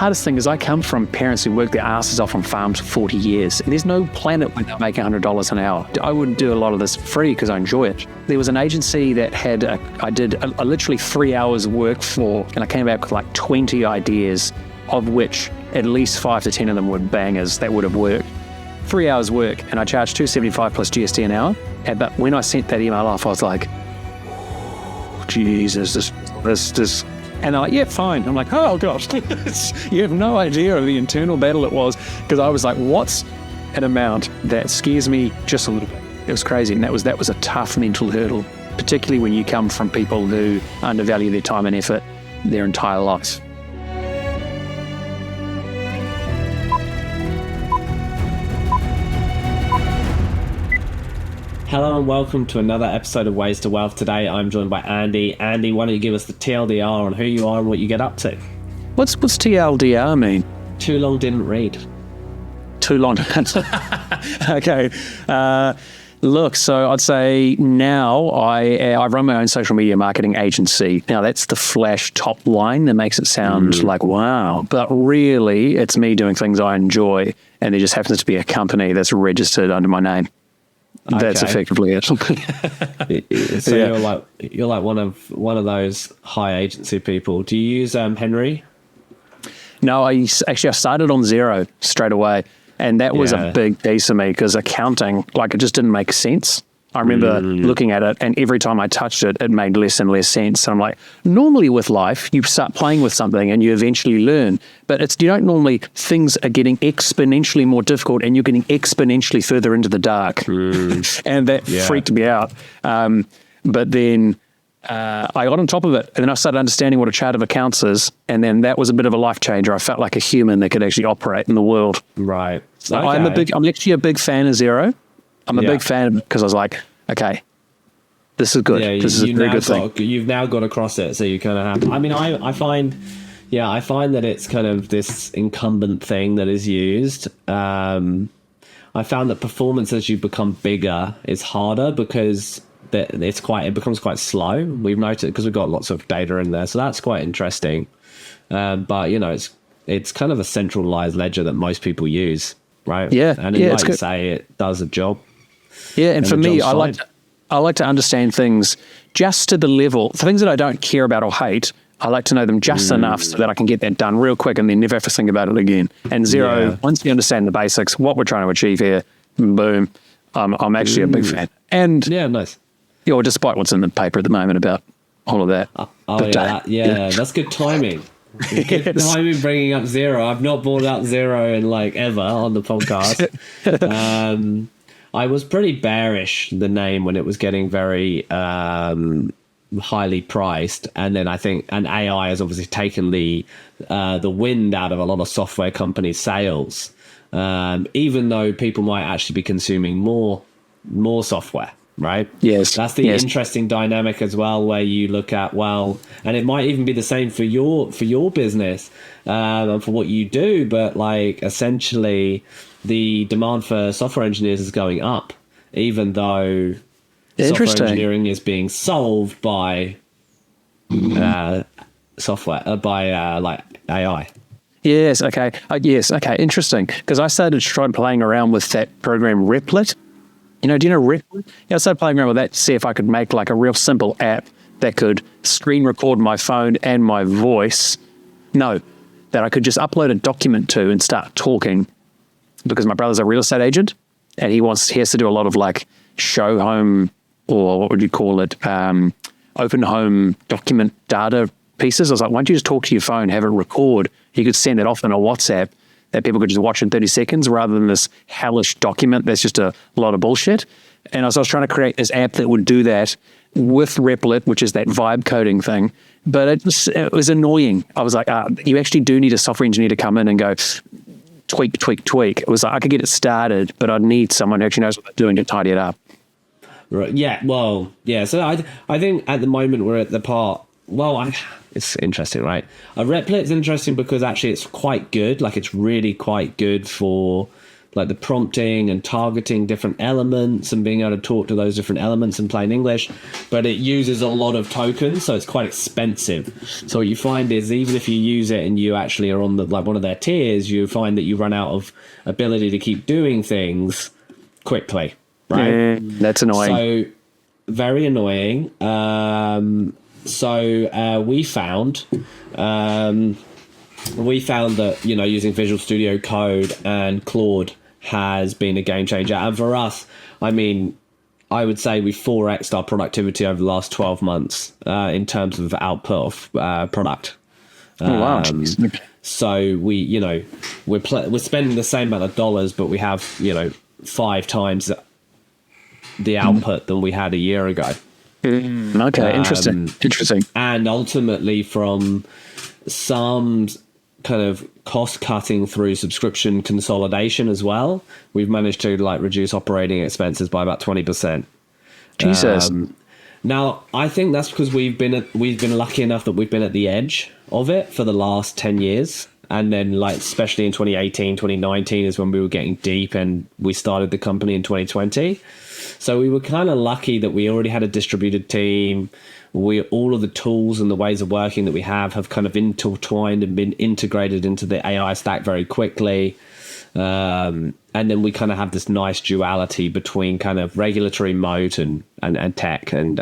hardest thing is I come from parents who work their asses off on farms for 40 years, and there's no planet where they make $100 an hour. I wouldn't do a lot of this for free because I enjoy it. There was an agency that I did literally 3 hours of work for, and I came back with like 20 ideas, of which at least 5 to 10 of them were bangers that would have worked. 3 hours work, and I charged $275 plus GST an hour. But when I sent that email off, I was like, Jesus, this. And they're like, yeah, fine. I'm like, oh gosh, you have no idea of the internal battle it was, because I was like, what's an amount that scares me just a little bit? It was crazy, and that was a tough mental hurdle, particularly when you come from people who undervalue their time and effort their entire lives. Hello and welcome to another episode of Ways to Wealth. Today I'm joined by Andy. Andy, why don't you give us the TLDR on who you are and what you get up to? What's TLDR mean? Too long didn't read. Too long. Okay. Look, so I'd say now I run my own social media marketing agency. Now that's the flash top line that makes it sound like wow, but really it's me doing things I enjoy, and there just happens to be a company that's registered under my name. That's effectively it. So yeah. you're like one of those high agency people. Do you use Henry? No, I started on zero straight away, and that was a big piece of me because accounting, like, it just didn't make sense. I remember looking at it, and every time I touched it, it made less and less sense. And I'm like, normally with life, you start playing with something and you eventually learn. But you don't normally, things are getting exponentially more difficult and you're getting exponentially further into the dark. And that freaked me out. But then I got on top of it, and then I started understanding what a chart of accounts is. And then that was a bit of a life changer. I felt like a human that could actually operate in the world. Right. So I'm actually a big fan of zero. I'm a big fan because I was like, okay, this is good. Yeah, this is a very good thing. You've now got across it, so you kind of have. I mean, I find that it's kind of this incumbent thing that is used. I found that performance as you become bigger is harder because it becomes quite slow. We've noticed because we've got lots of data in there, so that's quite interesting. But it's kind of a centralized ledger that most people use, right? Yeah, and like you say, it does a job. Yeah, and for me, I like to understand things just to the level. For things that I don't care about or hate, I like to know them just enough so that I can get that done real quick and then never have to think about it again. And zero, once you understand the basics, what we're trying to achieve here, boom, I'm actually a big fan. And nice. Yeah, despite what's in the paper at the moment about all of that. That's good timing. Good timing bringing up zero. I've not brought up zero in ever on the podcast. I was pretty bearish the name when it was getting very highly priced, and then I think AI has obviously taken the wind out of a lot of software companies' sales, even though people might actually be consuming more software, right? Yes, that's the interesting dynamic as well, where you look at and it might even be the same for your business and for what you do, but essentially the demand for software engineers is going up, even though software engineering is being solved by AI. Yes. Okay. Okay. Interesting. Because I started trying playing around with that program Replit. Do you know Replit? Yeah, I started playing around with that to see if I could make a real simple app that could screen record my phone and my voice. No, that I could just upload a document to and start talking. Because my brother's a real estate agent, and he has to do a lot of show home, or what would you call it, open home document data pieces. I was like, why don't you just talk to your phone, have it record? You could send it off in a WhatsApp that people could just watch in 30 seconds rather than this hellish document that's just a lot of bullshit. And I was trying to create this app that would do that with Replit, which is that vibe coding thing. But it was annoying. I was like, you actually do need a software engineer to come in and go, tweak. It was like I could get it started, but I'd need someone who actually knows what they're doing to tidy it up. Right. Yeah. Well. Yeah. So I think at the moment we're at the part. It's interesting, right? Replit's interesting because actually it's quite good. It's really quite good for like the prompting and targeting different elements and being able to talk to those different elements in plain English, but it uses a lot of tokens, so it's quite expensive. So what you find is even if you use it and you actually are on the like one of their tiers, you find that you run out of ability to keep doing things quickly, right? Yeah, that's annoying. So very annoying. So we found that, you know, using Visual Studio Code and Claude has been a game changer. And for us, I mean, I would say we 4x'd our productivity over the last 12 months in terms of output of product. Oh, wow. So we, you know, we're spending the same amount of dollars, but we have, you know, 5 times the output than we had a year ago. Okay, interesting. And ultimately, from some kind of cost cutting through subscription consolidation as well, we've managed to like reduce operating expenses by about 20%. Jesus. Now, I think that's because we've been lucky enough that we've been at the edge of it for the last 10 years. And then, like, especially in 2018, 2019 is when we were getting deep, and we started the company in 2020. So we were kind of lucky that we already had a distributed team. All of the tools and the ways of working that we have kind of intertwined and been integrated into the AI stack very quickly. And then we kind of have this nice duality between kind of regulatory moat and tech and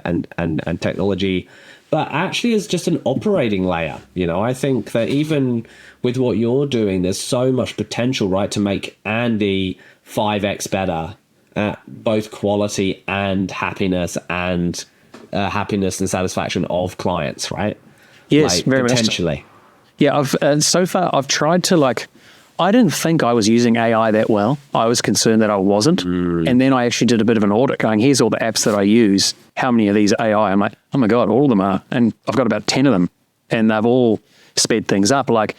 technology. But actually, it's just an operating layer. You know, I think that even with what you're doing, there's so much potential, right, to make Andy 5x better at both quality and happiness and satisfaction of clients, right? Yes, like, very potentially. much. Yeah, so far I've tried to I didn't think I was using AI that well. I was concerned that I wasn't. And then I actually did a bit of an audit going, here's all the apps that I use. How many of these are AI? I'm like, oh my God, all of them are. And I've got about 10 of them. And they've all sped things up. Like,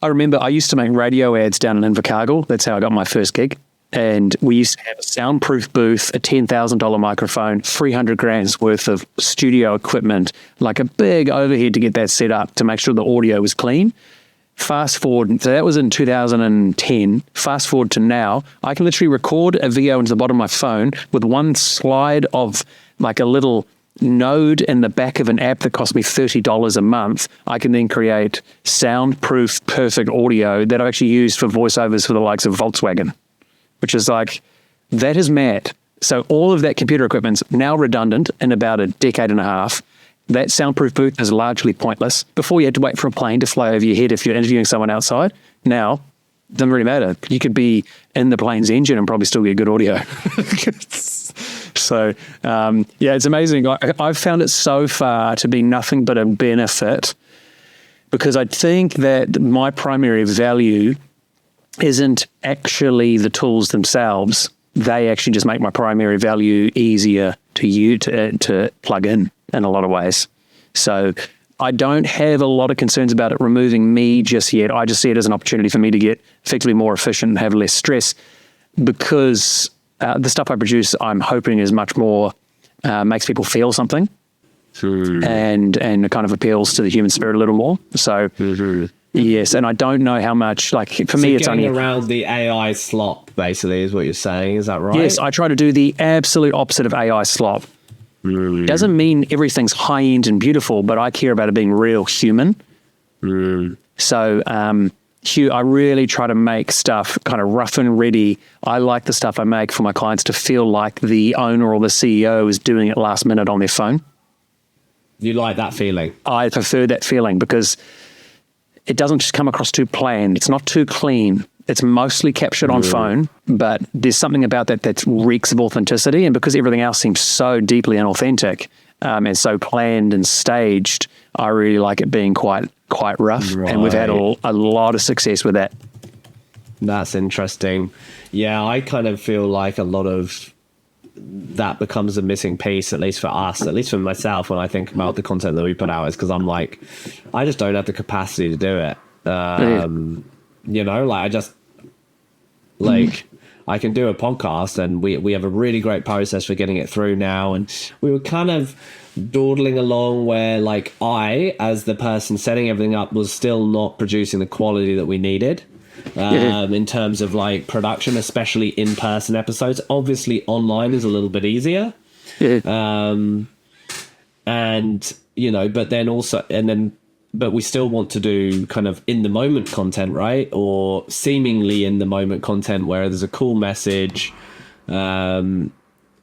I remember I used to make radio ads down in Invercargill. That's how I got my first gig. And we used to have a soundproof booth, a $10,000 microphone, 300 grand's worth of studio equipment, like a big overhead to get that set up to make sure the audio was clean. Fast forward, so that was in 2010. Fast forward to now, I can literally record a video into the bottom of my phone with one slide of like a little node in the back of an app that cost me $30 a month. I can then create soundproof, perfect audio that I've actually used for voiceovers for the likes of Volkswagen, which is like, that is mad. So all of that computer equipment's now redundant in about a decade and a half. That soundproof booth is largely pointless. Before you had to wait for a plane to fly over your head if you're interviewing someone outside. Now, it doesn't really matter. You could be in the plane's engine and probably still get good audio. So, yeah, it's amazing. I've found it so far to be nothing but a benefit, because I think that my primary value isn't actually the tools themselves. They actually just make my primary value easier to plug in a lot of ways. So I don't have a lot of concerns about it removing me just yet. I just see it as an opportunity for me to get effectively more efficient and have less stress, because the stuff I produce, I'm hoping is much more, makes people feel something and kind of appeals to the human spirit a little more. So yes, and I don't know how much, like for me, it's only around the AI slop, basically, is what you're saying. Is that right? Yes, I try to do the absolute opposite of AI slop. Doesn't mean everything's high end and beautiful, but I care about it being real human. So I really try to make stuff kind of rough and ready. I like the stuff I make for my clients to feel like the owner or the CEO is doing it last minute on their phone. You like that feeling? I prefer that feeling because it doesn't just come across too plain. It's not too clean. It's mostly captured on phone, but there's something about that reeks of authenticity. And because everything else seems so deeply inauthentic and so planned and staged, I really like it being quite rough. Right. And we've had a lot of success with that. That's interesting. Yeah, I kind of feel like a lot of that becomes a missing piece, at least for us, at least for myself, when I think about the content that we put out, is because I'm like, I just don't have the capacity to do it. You know, like I just I can do a podcast, and we have a really great process for getting it through now. And we were kind of dawdling along where, like, I, as the person setting everything up, was still not producing the quality that we needed. in terms of like production, especially in-person episodes. Obviously online is a little bit easier. And you know, but we still want to do kind of in the moment content, right? Or seemingly in the moment content where there's a cool message.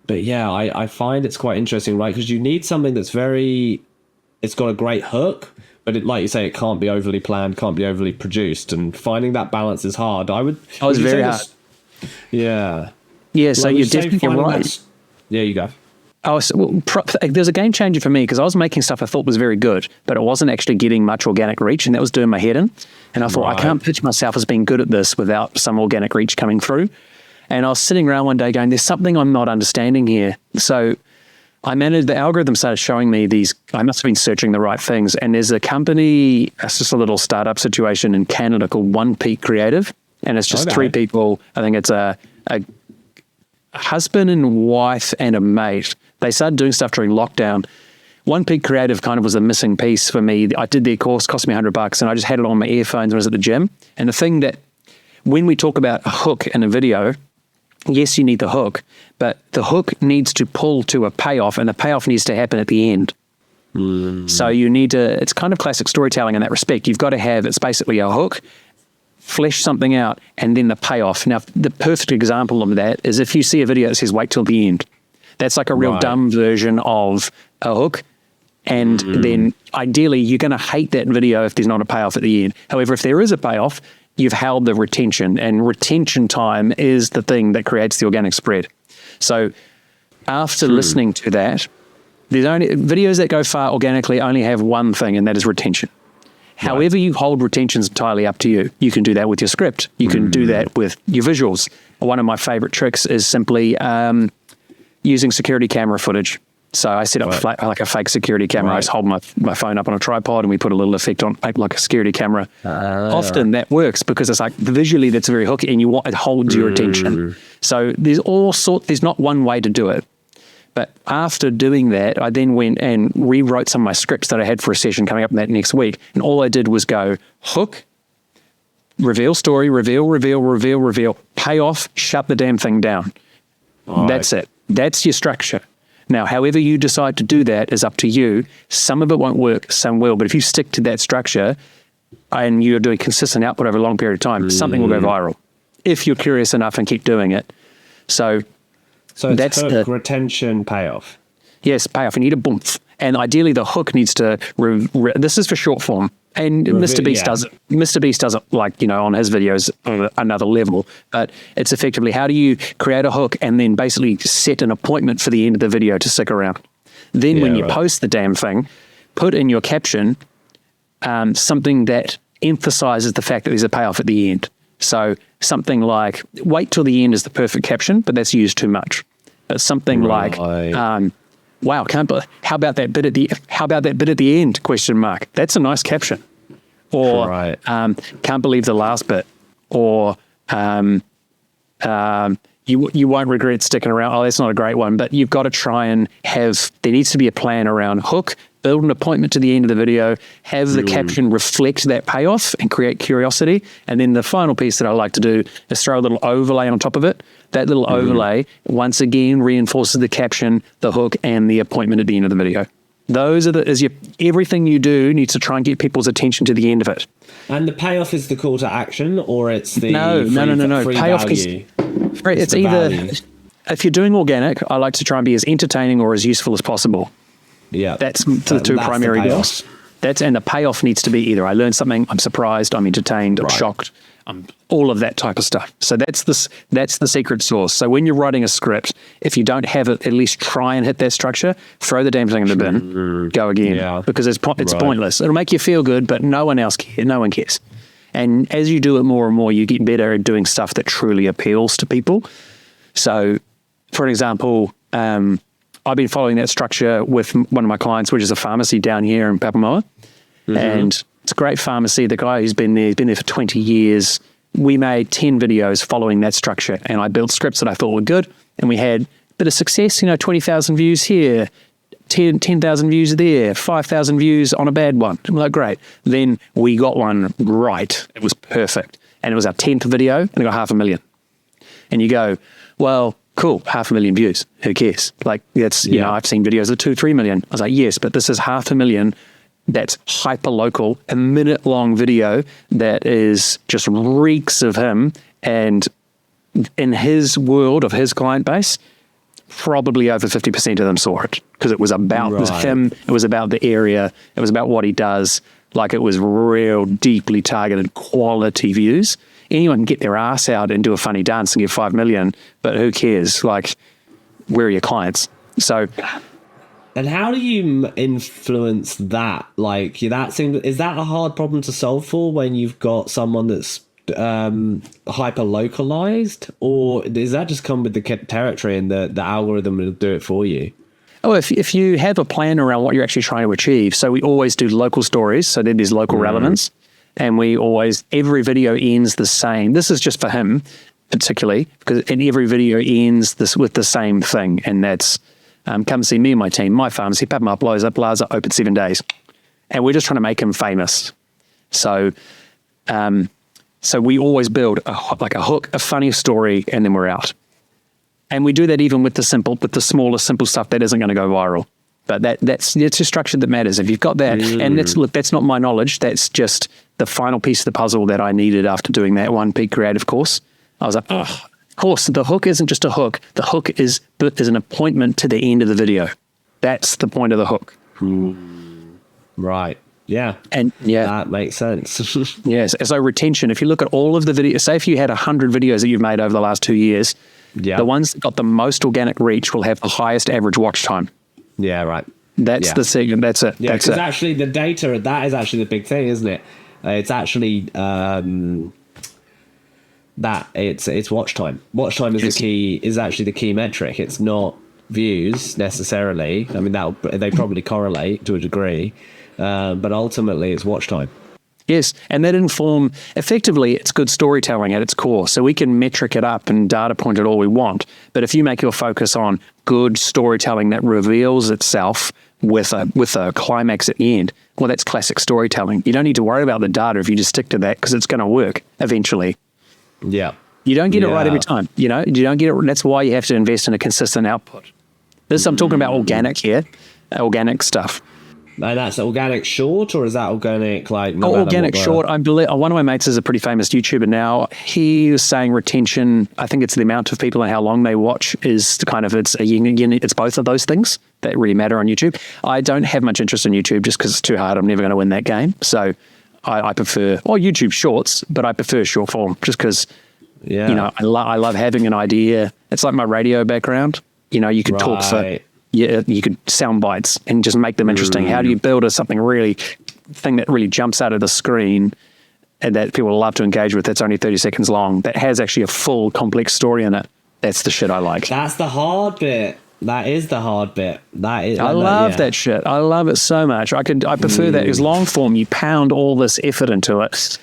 But yeah, I find it's quite interesting, right? Because you need something that's it's got a great hook, but like you say, it can't be overly planned, can't be overly produced, and finding that balance is hard. It's very hard. Yeah. Yeah, so you're definitely right. Yeah, you go. There's a game changer for me because I was making stuff I thought was very good, but it wasn't actually getting much organic reach, and that was doing my head in. And I thought, I can't pitch myself as being good at this without some organic reach coming through. And I was sitting around one day going, there's something I'm not understanding here. So the algorithm started showing me these, I must have been searching the right things. And there's a company, it's just a little startup situation in Canada called One Peak Creative. And it's just three people. I think it's a husband and wife and a mate. They started doing stuff during lockdown. One Peak Creative kind of was a missing piece for me. I did their course, cost me $100, and I just had it on my earphones when I was at the gym. And the thing that, when we talk about a hook in a video, yes, you need the hook, but the hook needs to pull to a payoff, and the payoff needs to happen at the end. So you need to, it's kind of classic storytelling in that respect. You've got to have, it's basically a hook, flesh something out, and then the payoff. Now, the perfect example of that is if you see a video that says, wait till the end. That's like a real dumb version of a hook. And then ideally, you're going to hate that video if there's not a payoff at the end. However, if there is a payoff, you've held the retention, and retention time is the thing that creates the organic spread. So after listening to that, there's only videos that go far organically only have one thing, and that is retention. However you hold retention is entirely up to you. You can do that with your script. You can do that with your visuals. One of my favorite tricks is simply using security camera footage. So I set up like a fake security camera. I just hold my phone up on a tripod, and we put a little effect on, like a security camera. Often that works because it's like visually that's very hooky, and it holds your attention. So there's not one way to do it. But after doing that, I then went and rewrote some of my scripts that I had for a session coming up that next week. And all I did was go hook, reveal story, reveal, payoff, shut the damn thing down. That's it. That's your structure. Now, however you decide to do that is up to you. Some of it won't work, some will. But if you stick to that structure and you're doing consistent output over a long period of time, something will go viral if you're curious enough and keep doing it. So that's hook, retention, payoff. Yes, payoff. You need a boomph. And ideally, the hook needs to, this is for short form. And Mr. Beast does it. Mr. Beast does it like, on his videos on another level. But it's effectively, how do you create a hook and then basically set an appointment for the end of the video to stick around? Then when you post the damn thing, put in your caption something that emphasizes the fact that there's a payoff at the end. So something like, wait till the end is the perfect caption, but that's used too much. Something like, wow, how about that bit at the end? Question mark. That's a nice caption. Or can't believe the last bit. Or you won't regret sticking around. Oh, that's not a great one. But you've got to try and there needs to be a plan around hook, build an appointment to the end of the video, have the caption reflect that payoff and create curiosity. And then the final piece that I like to do is throw a little overlay on top of it. That little overlay, once again, reinforces the caption, the hook, and the appointment at the end of the video. Those are everything you do needs to try and get people's attention to the end of it. And the payoff is the call to action, or it's the no. Payoff value? It's either value? If you're doing organic, I like to try and be as entertaining or as useful as possible. Yeah, that's the two primary goals. And the payoff needs to be either I learned something, I'm surprised, I'm entertained, I'm shocked, all of that type of stuff. So that's the secret sauce. So when you're writing a script, if you don't have it, at least try and hit that structure, throw the damn thing in the bin, go again, because it's pointless. It'll make you feel good, but no one cares. And as you do it more and more, you get better at doing stuff that truly appeals to people. So, for example, I've been following that structure with one of my clients, which is a pharmacy down here in Papamoa. And it's a great pharmacy. The guy who's been there for 20 years. We made 10 videos following that structure, and I built scripts that I thought were good, and we had a bit of success, 20,000 views here, 10,000 views there, 5,000 views on a bad one. I'm like, great. Then we got one right. It was perfect. and it was our 10th video, and it got 500,000. And you go, well, cool, 500,000 views. Who cares? Like, that's, you know, I've seen videos of 2-3 million. I was like, yes, but this is 500,000. That's hyper local, a minute-long video that is just reeks of him, and in his world of his client base, probably over 50% of them saw it because it was about him, it was about the area, it was about what he does. Like, it was real deeply targeted quality views. Anyone can get their ass out and do a funny dance and get 5 million, but who cares? Like, where are your clients? So, and how do you influence that? Like, is that a hard problem to solve for when you've got someone that's hyper localized, or does that just come with the territory and the algorithm will do it for you? Oh, if you have a plan around what you're actually trying to achieve. So we always do local stories, so then there's local relevance, and every video ends the same. This is just for him particularly, because every video ends with the same thing, and that's come see me and my team, my pharmacy, Papma Plaza, open 7 days. And we're just trying to make him famous. So we always build a hook, a funny story, and then we're out. And we do that even with the smaller, simple stuff that isn't going to go viral. But that's a structure that matters. If you've got that, and that's not my knowledge, that's just the final piece of the puzzle that I needed after doing that one peak creative course. I was like, of course, the hook isn't just a hook. The hook is an appointment to the end of the video. That's the point of the hook. Right. Yeah. And that makes sense. Yes. So retention, if you look at all of the videos, say if you had 100 videos that you've made over the last 2 years, the ones that got the most organic reach will have the highest average watch time. Yeah, right. That's the secret. That's it. Yeah, because actually the data, that is actually the big thing, isn't it? It's actually it's watch time. Watch time is actually the key metric. It's not views necessarily. I mean, they probably correlate to a degree, but ultimately it's watch time. Yes, and that effectively, it's good storytelling at its core. So we can metric it up and data point it all we want. But if you make your focus on good storytelling that reveals itself with a climax at the end, well, that's classic storytelling. You don't need to worry about the data if you just stick to that, because it's going to work eventually. Yeah. You don't get it right every time. You don't get it. That's why you have to invest in a consistent output. I'm talking about organic here, organic stuff. And that's organic short, or is that organic like? Organic short. I believe one of my mates is a pretty famous YouTuber now. He was saying retention. I think it's the amount of people and how long they watch is kind of it's both of those things that really matter on YouTube. I don't have much interest in YouTube just because it's too hard. I'm never going to win that game. So I prefer YouTube Shorts, but I prefer short form just because I love having an idea. It's like my radio background. You could talk for. Yeah, you could sound bites and just make them interesting. How do you build something that really jumps out of the screen and that people love to engage with? That's only 30 seconds long. That has actually a full complex story in it. That's the shit I like. That's the hard bit. That is the hard bit. I love that shit. I love it so much. I prefer that as long form. You pound all this effort into it.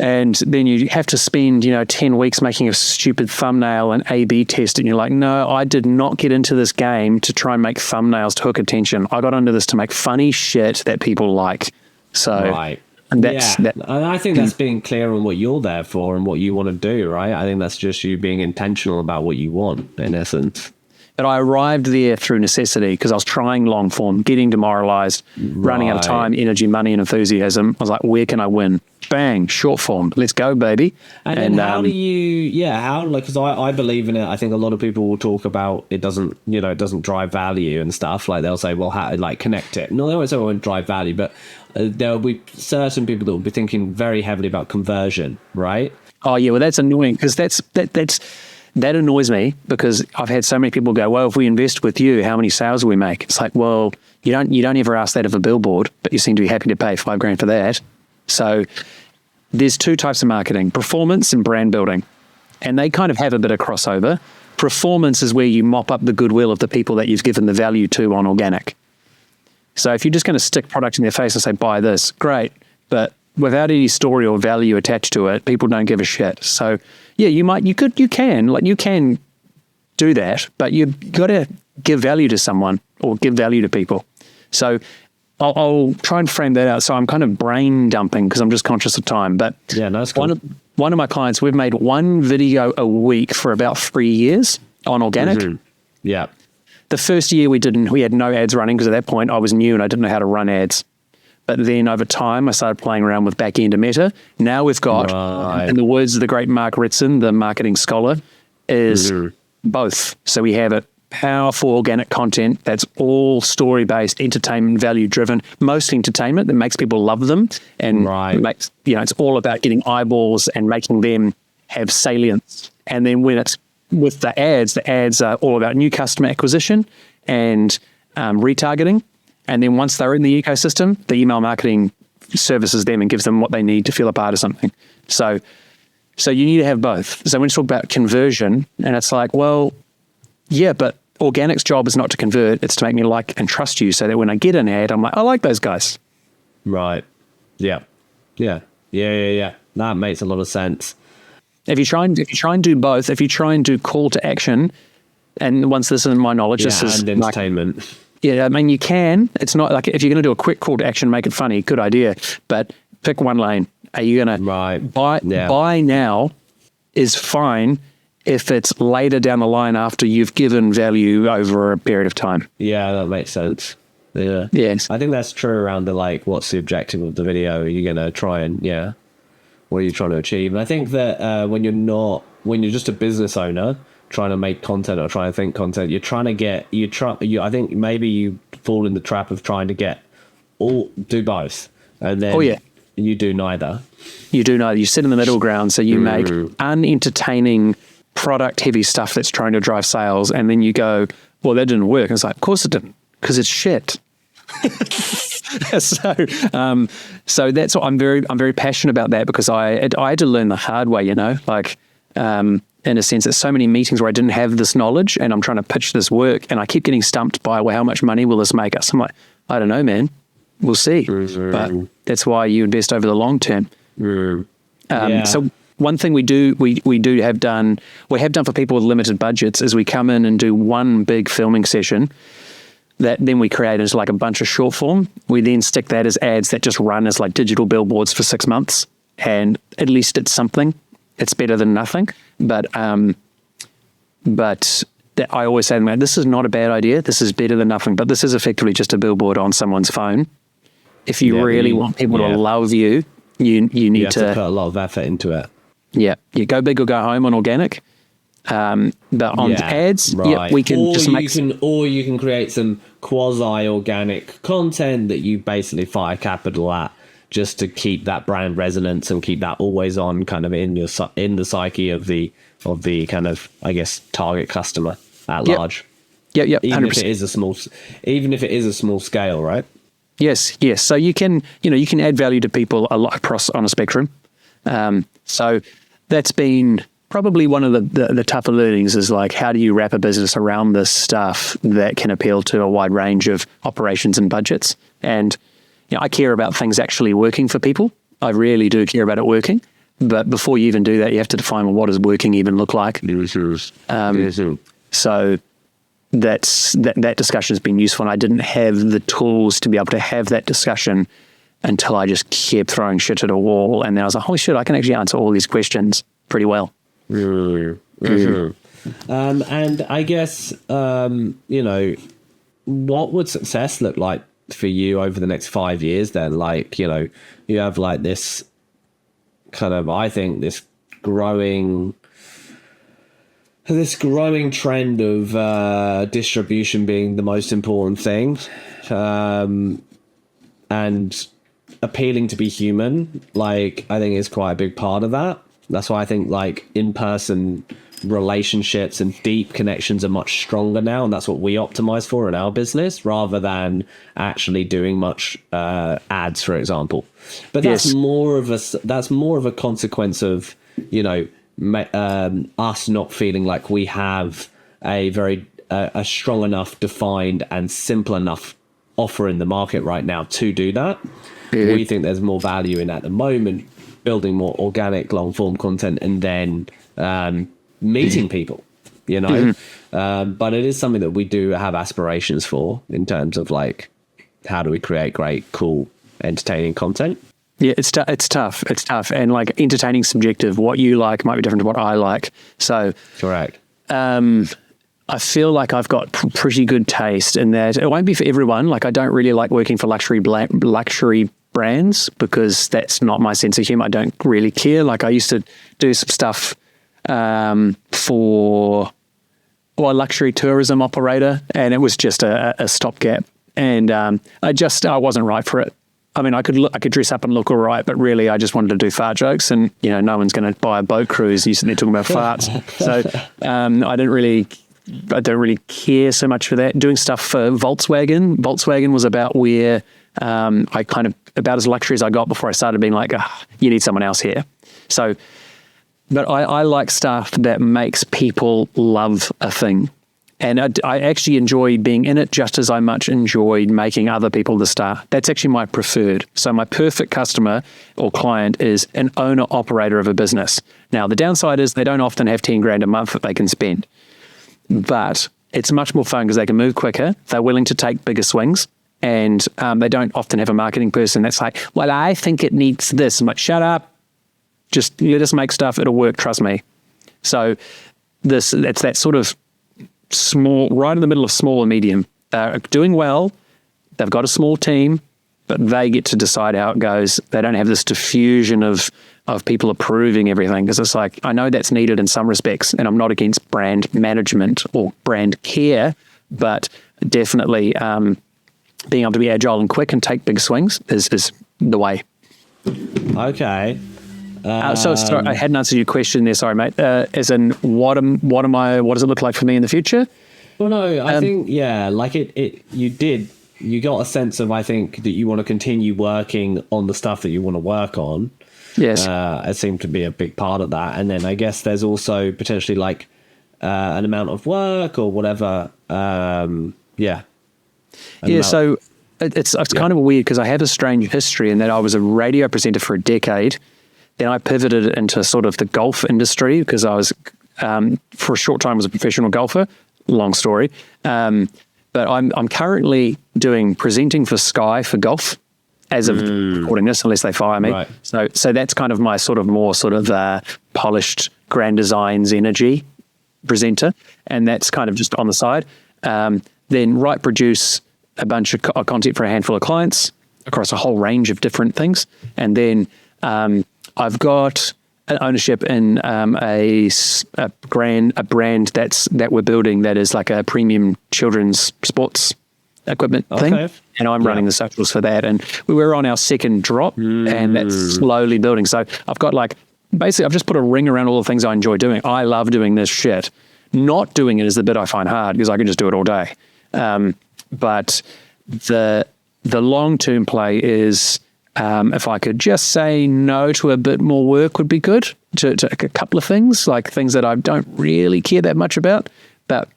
And then you have to spend, 10 weeks making a stupid thumbnail and A/B test. And you're like, no, I did not get into this game to try and make thumbnails to hook attention. I got into this to make funny shit that people like. So, right. And I think that's being clear on what you're there for and what you want to do, right? I think that's just you being intentional about what you want, in essence. But I arrived there through necessity because I was trying long form, getting demoralized, running out of time, energy, money, and enthusiasm. I was like, where can I win? Bang, short form. Let's go, baby. And how do you, because I believe in it. I think a lot of people will talk about it doesn't drive value and stuff. Like they'll say, well, how, connect it. No, they won't say it won't drive value, but there will be certain people that will be thinking very heavily about conversion, right? Oh, yeah, well, that's annoying because that annoys me because I've had so many people go, well, if we invest with you, how many sales will we make? It's like, well, you don't ever ask that of a billboard, but you seem to be happy to pay $5,000 for that. So there's two types of marketing, performance and brand building. And they kind of have a bit of crossover. Performance is where you mop up the goodwill of the people that you've given the value to on organic. So if you're just going to stick product in their face and say, buy this, great. But without any story or value attached to it, people don't give a shit. So yeah, you can do that, but you've got to give value to someone or give value to people. So I'll try and frame that out. So I'm kind of brain dumping because I'm just conscious of time. But yeah, that's cool. one of my clients, we've made one video a week for about 3 years on organic. Yeah. The first year we had no ads running because at that point I was new and I didn't know how to run ads. But then over time, I started playing around with back-end meta. Now we've got, in the words of the great Mark Ritson, the marketing scholar, is both. So we have a powerful organic content that's all story-based, entertainment, value-driven, mostly entertainment that makes people love them. And makes, it's all about getting eyeballs and making them have salience. And then when it's with the ads are all about new customer acquisition and retargeting. And then once they're in the ecosystem, the email marketing services them and gives them what they need to feel a part of something. So you need to have both. So when you talk about conversion, and it's like, well, yeah, but organic's job is not to convert, it's to make me like and trust you so that when I get an ad, I'm like, I like those guys. Right. Yeah. That makes a lot of sense. If you try and do both, if you try and do call to action, and once this isn't my knowledge, this is and entertainment. Yeah, I mean, you can. It's not like if you're going to do a quick call to action, make it funny, good idea. But pick one lane. Are you going to buy now is fine if it's later down the line after you've given value over a period of time. Yeah, that makes sense. Yeah. Yes. I think that's true around the, like, what's the objective of the video? You're going to try and, what are you trying to achieve? And I think that when you're just a business owner, trying to make content or trying to think content, you're trying to get, I think maybe you fall in the trap of trying to do both. And then you do neither. You do neither. You sit in the middle ground. So you make unentertaining product heavy stuff that's trying to drive sales. And then you go, well, that didn't work. And it's like, of course it didn't, because it's shit. So that's what I'm very passionate about that, because I had to learn the hard way, in a sense, there's so many meetings where I didn't have this knowledge and I'm trying to pitch this work and I keep getting stumped by, well, how much money will this make us? I'm like, I don't know, man. We'll see. But that's why you invest over the long term. So one thing we have done for people with limited budgets is we come in and do one big filming session that then we create as like a bunch of short form. We then stick that as ads that just run as like digital billboards for 6 months. And at least it's something. It's better than nothing. But I always say, man, this is not a bad idea. This is better than nothing. But this is effectively just a billboard on someone's phone. If you really want people to love you, you need to put a lot of effort into it. Yeah, you go big or go home on organic. But on ads, we can or you can create some quasi-organic content that you basically fire capital at, just to keep that brand resonance and keep that always on kind of in the psyche of the kind of, I guess, target customer at large. Yep. Even 100%. If it is a small scale, right? Yes. So you can add value to people a lot across on a spectrum. So that's been probably one of the tougher learnings, is like, how do you wrap a business around this stuff that can appeal to a wide range of operations and budgets? And I care about things actually working for people. I really do care about it working. But before you even do that, you have to define, well, what does working even look like? So that discussion has been useful. And I didn't have the tools to be able to have that discussion until I just kept throwing shit at a wall. And then I was like, holy shit, I can actually answer all these questions pretty well. And I guess, what would success look like for you over the next 5 years then? Like, you have like this kind of, I think, this growing trend of distribution being the most important thing, and appealing to be human, like, I think is quite a big part of that. That's why I think like in-person relationships and deep connections are much stronger now, and that's what we optimize for in our business, rather than actually doing much ads, for example. But that's more of a consequence of us not feeling like we have a very a strong enough, defined, and simple enough offer in the market right now to do that. We think there's more value in, at the moment, building more organic long form content and then meeting people, but it is something that we do have aspirations for, in terms of like, how do we create great, cool, entertaining content? Yeah, it's tough. It's tough. And like entertaining subjective. What you like might be different to what I like. So Correct. I feel like I've got pretty good taste in that. It won't be for everyone. Like I don't really like working for luxury brands because that's not my sense of humor. I don't really care. Like I used to do some stuff for a luxury tourism operator, and it was just a stopgap. And I wasn't right for it. I mean, I could dress up and look all right, but really I just wanted to do fart jokes, and no one's going to buy a boat cruise. You're sitting there talking about farts. So I don't really care so much for that. Doing stuff for Volkswagen. Volkswagen was about where I kind of about as luxury as I got before I started being like, you need someone else here. So, but I like stuff that makes people love a thing. And I actually enjoy being in it just as I much enjoyed making other people the star. That's actually my preferred. So my perfect customer or client is an owner-operator of a business. Now, the downside is they don't often have 10 grand a month that they can spend. But it's much more fun because they can move quicker. They're willing to take bigger swings. And they don't often have a marketing person that's like, well, I think it needs this. I'm like, shut up. Just let us make stuff. It'll work. Trust me. So it's that sort of small, right in the middle of small and medium. They're doing well. They've got a small team, but they get to decide how it goes. They don't have this diffusion of people approving everything, because it's like, I know that's needed in some respects, and I'm not against brand management or brand care, but definitely being able to be agile and quick and take big swings is the way. Okay. So sorry, I hadn't answered your question there. Sorry, mate. As in, what does it look like for me in the future? Well, no, I think, like you got a sense of, I think, that you want to continue working on the stuff that you want to work on. Yes. It seemed to be a big part of that. And then I guess there's also potentially like an amount of work or whatever. So it's kind of weird because I have a strange history in that I was a radio presenter for a decade. Then I pivoted into sort of the golf industry because I was, for a short time, was a professional golfer. Long story. But I'm currently doing presenting for Sky for golf as of recording this, unless they fire me. Right. So that's kind of my sort of more sort of polished grand designs energy presenter. And that's kind of just on the side. Then write, produce a bunch of content for a handful of clients across a whole range of different things. And then I've got an ownership in a brand that we're building that is like a premium children's sports equipment thing. And I'm running the socials for that. And we were on our second drop and that's slowly building. So I've got basically I've just put a ring around all the things I enjoy doing. I love doing this shit. Not doing it is the bit I find hard because I can just do it all day. But the long-term play is if I could just say no to a bit more work would be good, to a couple of things, like things that I don't really care that much about, but,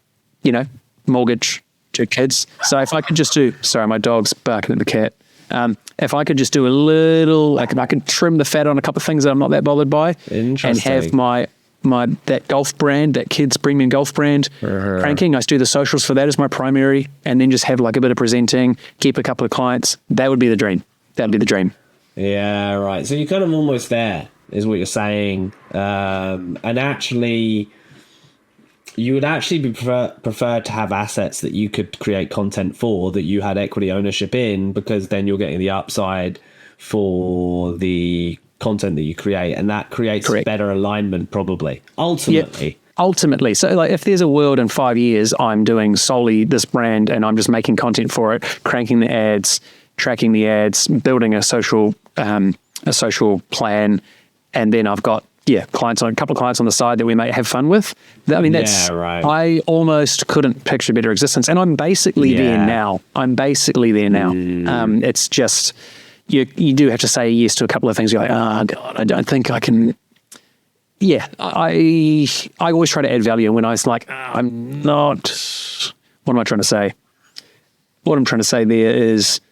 mortgage, 2 kids. So if I could just do, sorry, my dog's barking at the cat. If I could just do a little, like if I could trim the fat on a couple of things that I'm not that bothered by and have my that golf brand, that kids premium golf brand cranking. I do the socials for that as my primary, and then just have like a bit of presenting, keep a couple of clients. That would be the dream. That'd be the dream. Yeah, right. So you're kind of almost there, is what you're saying. And actually, you would actually be prefer to have assets that you could create content for, that you had equity ownership in, because then you're getting the upside for the content that you create, and that creates better alignment probably ultimately. So like if there's a world in 5 years I'm doing solely this brand and I'm just making content for it, cranking the ads, tracking the ads, building a social plan, and then I've got a couple of clients on the side that we may have fun with. I mean, I almost couldn't picture a better existence, and I'm basically there now. It's just you do have to say yes to a couple of things. You're like, oh God, I don't think I can. Yeah, I always try to add value. When I was like, I'm not. What am I trying to say? What I'm trying to say there is,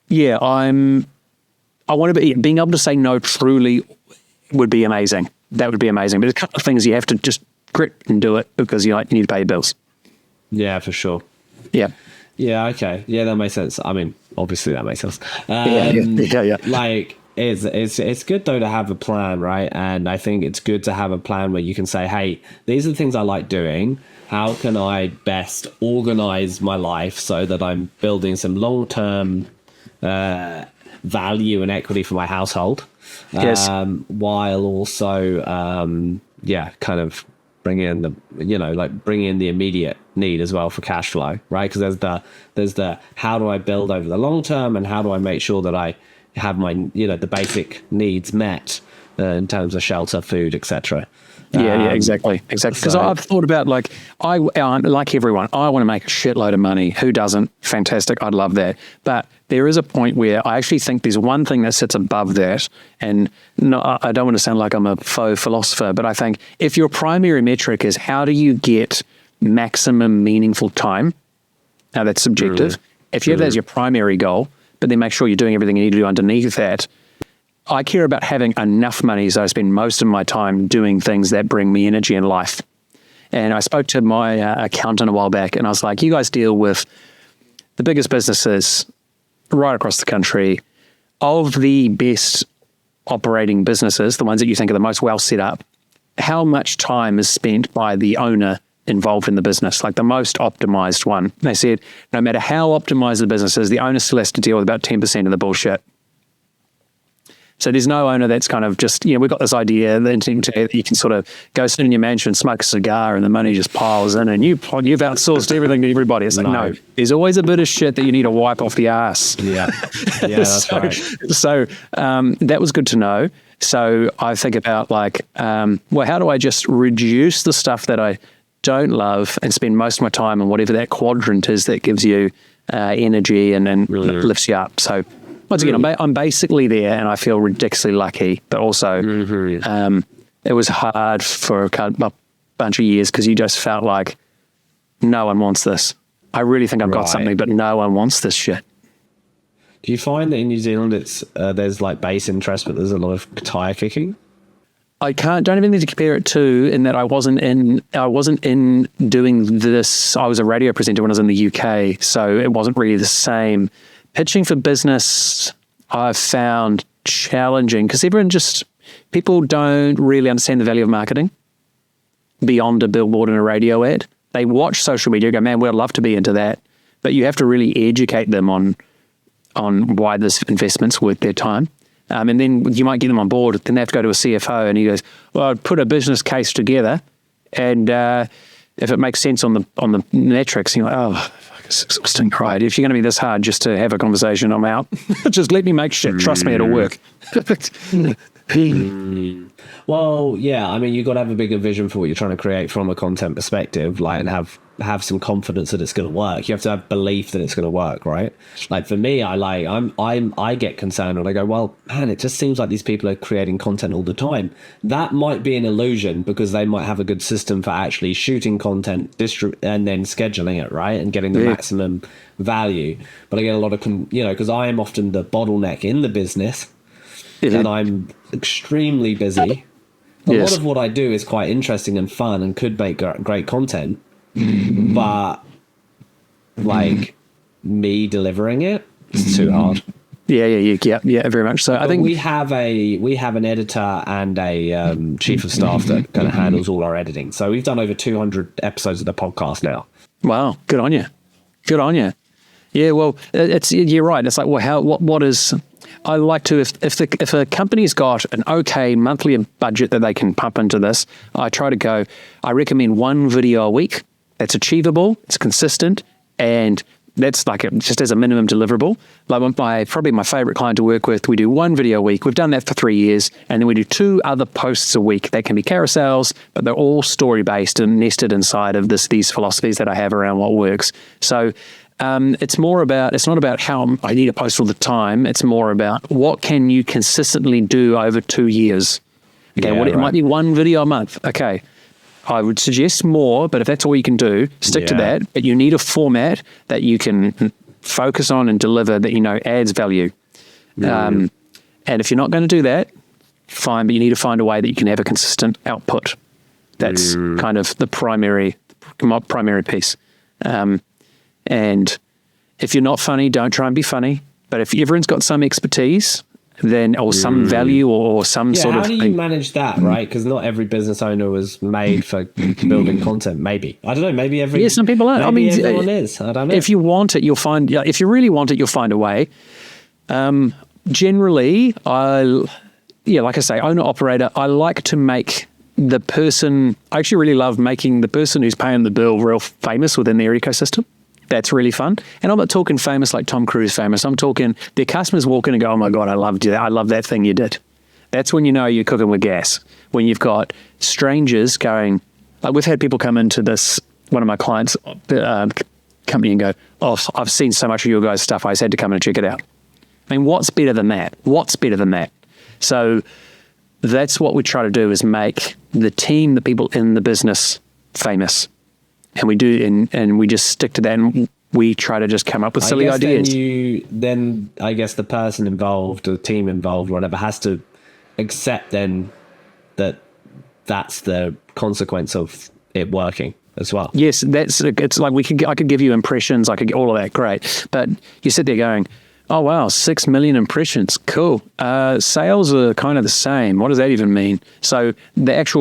I want to be being able to say no truly would be amazing. That would be amazing. But there's a couple of things you have to just grit and do it because you need to pay your bills. Yeah, for sure. Yeah. Yeah. Okay. Yeah, that makes sense. I mean, obviously that makes sense. Like, It's good though to have a plan, right? And I think it's good to have a plan where you can say, hey, these are the things I like doing. How can I best organize my life so that I'm building some long-term value and equity for my household, Yes. while also kind of bring in the immediate need as well for cash flow, right? Because there's the how do I build over the long term, and how do I make sure that I have my the basic needs met in terms of shelter, food, etc. Yeah, exactly. Because so- I've thought about like like everyone, I want to make a shitload of money. Who doesn't? Fantastic. I'd love that. But there is a point where I actually think there's one thing that sits above that. And no, I don't want to sound like I'm a faux philosopher, but I think if your primary metric is how do you get maximum meaningful time, now that's subjective. If you have that as your primary goal, but then make sure you're doing everything you need to do underneath that. I care about having enough money so I spend most of my time doing things that bring me energy in life. And I spoke to my accountant a while back, and I was like, you guys deal with the biggest businesses right across the country. Of the best operating businesses, the ones that you think are the most well set up, how much time is spent by the owner involved in the business, like the most optimized one? And they said, no matter how optimized the business is, the owner still has to deal with about 10% of the bullshit. So there's no owner that's kind of just, we've got this idea that you can sort of go sit in your mansion, smoke a cigar, and the money just piles in, and you've outsourced everything to everybody. It's like, no, there's always a bit of shit that you need to wipe off the ass. Yeah, that's right. So that was good to know. So I think about like, how do I just reduce the stuff that I don't love and spend most of my time on whatever that quadrant is that gives you energy and then lifts you up. So once again, I'm basically there, and I feel ridiculously lucky. But also, it was hard for a bunch of years because you just felt like no one wants this. I really think I've got something, but no one wants this shit. Do you find that in New Zealand there's like base interest, but there's a lot of tire kicking? I don't have anything to compare it to in that I wasn't in doing this. I was a radio presenter when I was in the UK, so it wasn't really the same. Pitching for business, I've found challenging because people don't really understand the value of marketing beyond a billboard and a radio ad. They watch social media and go, man, we'd love to be into that. But you have to really educate them on why this investment's worth their time. And then you might get them on board. Then they have to go to a CFO, and he goes, well, I'd put a business case together, and if it makes sense on the metrics, you're like, oh, it's exhausting, right? If you're going to be this hard just to have a conversation, I'm out. Just let me make shit. Trust me, it'll work. Well, yeah, I mean, you've got to have a bigger vision for what you're trying to create from a content perspective, like, and have some confidence that it's going to work. You have to have belief that it's going to work, right? Like for me, I get concerned when I go, well, man, it just seems like these people are creating content all the time. That might be an illusion because they might have a good system for actually shooting content, and then scheduling it, right, and getting the maximum value. But I get a lot of, because I am often the bottleneck in the business, and I'm extremely busy. A lot of what I do is quite interesting and fun and could make great content. But like me delivering it is too hard. Yeah, very much so. But I think we have an editor and a chief of staff that kind of handles all our editing. So we've done over 200 episodes of the podcast now. Wow, good on you. Yeah, well, you're right. It's like, well, what is? I like to if a company's got an okay monthly budget that they can pump into this, I try to go. I recommend one video a week. That's achievable, it's consistent, and that's like just as a minimum deliverable. Like probably my favorite client to work with, we do one video a week. We've done that for 3 years, and then we do 2 other posts a week. They can be carousels, but they're all story-based and nested inside of these philosophies that I have around what works. So it's not about how I need to post all the time. It's more about what can you consistently do over 2 years. Okay, it might be one video a month. Okay. I would suggest more, but if that's all you can do, stick to that. But you need a format that you can focus on and deliver that adds value. And if you're not going to do that, fine, but you need to find a way that you can have a consistent output. That's kind of the primary piece. And if you're not funny, don't try and be funny. But if everyone's got some expertise, or some value or some Yeah, sort how of do you thing. manage that, right? Because not every business owner was made for building content. Maybe, I don't know. Maybe Yeah, some people are. Maybe I mean, everyone is. I don't know. if you want it, you'll find. Yeah, if you really want it, you'll find a way. Generally, like I say, owner operator. I like to make the person. I actually really love making the person who's paying the bill real famous within their ecosystem. That's really fun. And I'm not talking famous like Tom Cruise famous. I'm talking their customers walk in and go, "Oh my God, I loved you. I love that thing you did." That's when you know you're cooking with gas. When you've got strangers going, like we've had people come into this, one of my clients' company and go, "Oh, I've seen so much of your guys' stuff. I just had to come and check it out." I mean, what's better than that? What's better than that? So that's what we try to do, is make the team, the people in the business, famous. And we do, and we just stick to that, and we try to just come up with silly ideas. Then I guess the person involved, or the team involved, whatever, has to accept then that that's the consequence of it working as well. Yes, it's like I could give you impressions, I could get all of that, great. But you sit there going, "Oh wow, 6 million impressions, cool. Sales are kind of the same. What does that even mean?" So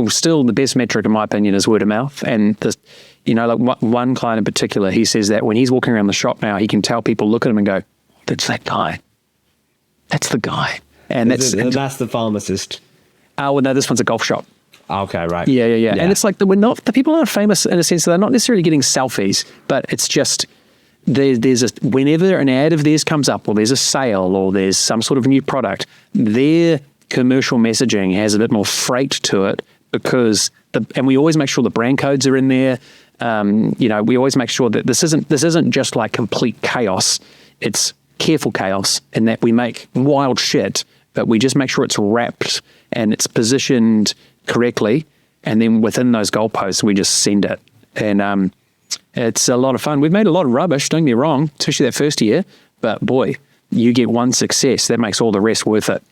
still the best metric in my opinion is word of mouth. And like one client in particular, he says that when he's walking around the shop now, he can tell people look at him and go, "That's that guy. That's the guy." And that's the pharmacist. Oh, well, no, this one's a golf shop. Okay, right. Yeah. And it's like the people aren't famous in a sense that they're not necessarily getting selfies, but it's just whenever an ad of theirs comes up, or there's a sale, or there's some sort of new product, their commercial messaging has a bit more freight to it, because and we always make sure the brand codes are in there. We always make sure that this isn't just like complete chaos. It's careful chaos, in that we make wild shit, but we just make sure it's wrapped and it's positioned correctly. And then within those goalposts, we just send it. And it's a lot of fun. We've made a lot of rubbish, don't get me wrong, especially that first year. But boy, you get one success, that makes all the rest worth it.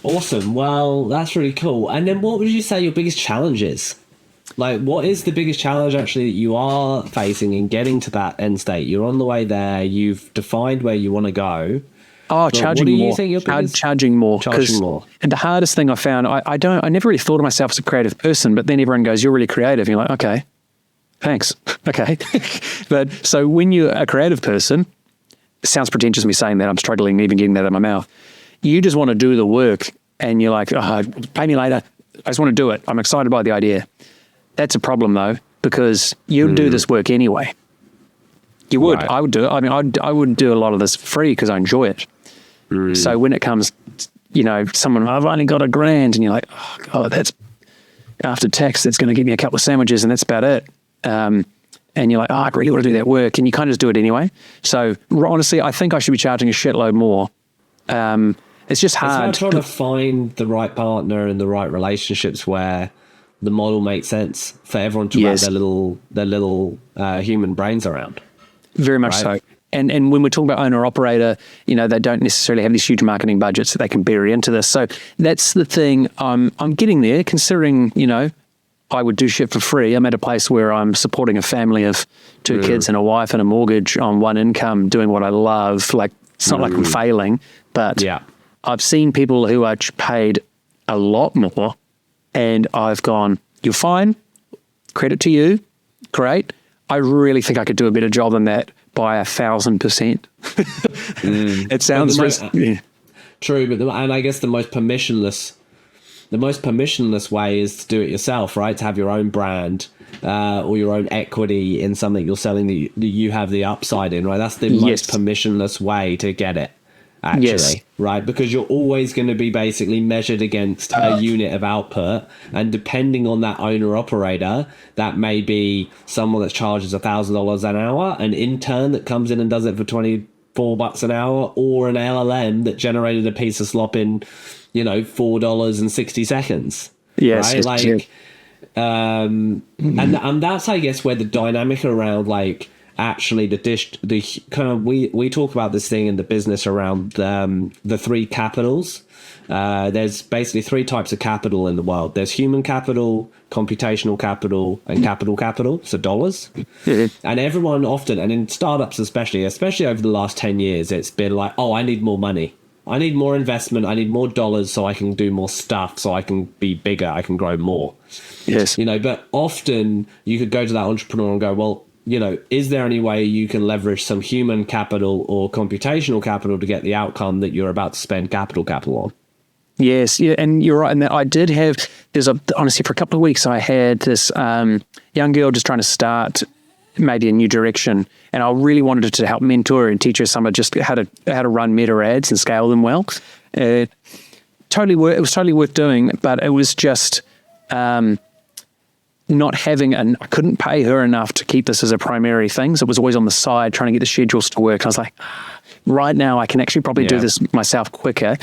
Awesome. Well, that's really cool. And then what would you say your biggest challenge is? Like, what is the biggest challenge actually that you are facing in getting to that end state? You're on the way there. You've defined where you want to go. Oh, charging more. Charging more. Charging more. And the hardest thing I found, I never really thought of myself as a creative person, but then everyone goes, "You're really creative." You're like, okay, thanks. Okay. But so when you're a creative person, it sounds pretentious me saying that, I'm struggling even getting that out of my mouth. You just want to do the work, and you're like, "Oh, pay me later. I just want to do it. I'm excited by the idea." That's a problem though, because you'd do this work anyway. You would. Right. I would do it. I mean, I would do a lot of this free because I enjoy it. So when it comes, someone, "I've only got $1,000," and you're like, "Oh God, that's after tax. That's going to give me a couple of sandwiches, and that's about it." And you're like, "Oh, I really want to do that work," and you kind of just do it anyway. So honestly, I think I should be charging a shitload more. It's just hard. It's about trying to find the right partner and the right relationships where the model makes sense for everyone to wrap their little human brains around. Very much so. And when we're talking about owner operator, they don't necessarily have these huge marketing budgets that they can bury into this. So that's the thing. I'm getting there, considering, I would do shit for free. I'm at a place where I'm supporting a family of 2 kids and a wife and a mortgage on one income, doing what I love. Like, it's not like I'm failing, but I've seen people who are paid a lot more, and I've gone, "You're fine. Credit to you. Great. I really think I could do a better job than that by 1,000%. It sounds true, but and I guess the most permissionless way is to do it yourself, right? To have your own brand or your own equity in something you're selling that you have the upside in, right? That's the most permissionless way to get it, actually, right? Because you're always going to be basically measured against a unit of output, and depending on that owner operator, that may be someone that charges $1,000 an hour, an intern that comes in and does it for $24 an hour, or an LLM that generated a piece of slop in, $4.60. Yes, right? Like, and that's, I guess, where the dynamic around, like, actually the kind of, we talk about this thing in the business around the 3 capitals. There's basically 3 types of capital in the world. There's human capital, computational capital, and capital, so dollars. And everyone often, and in startups especially over the last 10 years, it's been like, "Oh, I need more money." I need more investment. I need more dollars so I can do more stuff, so I can be bigger. I can grow more. Yes. But often you could go to that entrepreneur and go, well, is there any way you can leverage some human capital or computational capital to get the outcome that you're about to spend capital on? Yes, yeah, and you're right. And that I did have, honestly, for a couple of weeks, I had this young girl just trying to start maybe a new direction, and I really wanted to help mentor and teach her some of just how to run meta ads and scale them well. It was totally worth doing, but it was just not having, and I couldn't pay her enough to keep this as a primary thing. So it was always on the side trying to get the schedules to work. And I was like, right now I can actually probably do this myself quicker